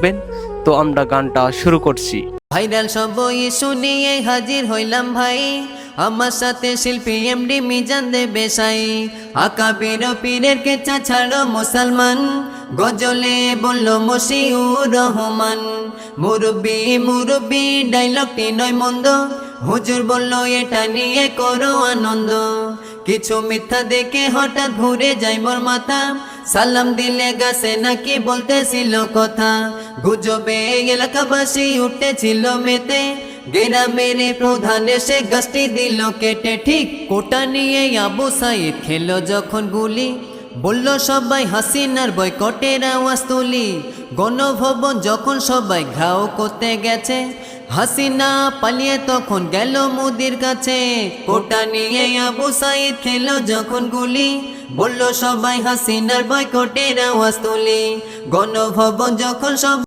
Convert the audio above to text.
থাকবেন। তো আমরা গানটা শুরু করছি। ভাইরাল সব ইস্যু নিয়ে হাজির হইলাম ভাই, আমার সাথে শিল্পী এমডি মিজান দেবে সাই। আকাবির পীরের কেচা ছাড়ো মুসলমান, গজলে বলল মশিউর রহমান। মুরব্বি মুরব্বি ডায়লগটি নয় মন্দ, হুজুর বলল এটা নিয়ে করো আনন্দ। কিছু মিথ্যা দেখে হঠাৎ ঘুরে যায় মোর মাথা, সালাম দিলে গাছে নাকি বলতেছিল কথা। গুজবে এলাকাবাসী উঠেছিল মেতে, গ্রামের প্রধান এসে গাছটি দিল কেটে। ঠিক কোটা নিয়ে আবু সাইদ খেলো যখন গুলি, বলল সবাই হাসিনার বয়কটের আওয়াজ তুলি। গণভবন যখন সবাই ঘাও করতে গেছে, হাসিনা পালিয়ে তখন গেল মোদির কাছে। কোটা নিয়ে আবু সাইদ খেলো যখন গুলি, বলল সবাই হাসিনার বয়কটের আওয়াজ তুলি। গণভবন যখন সব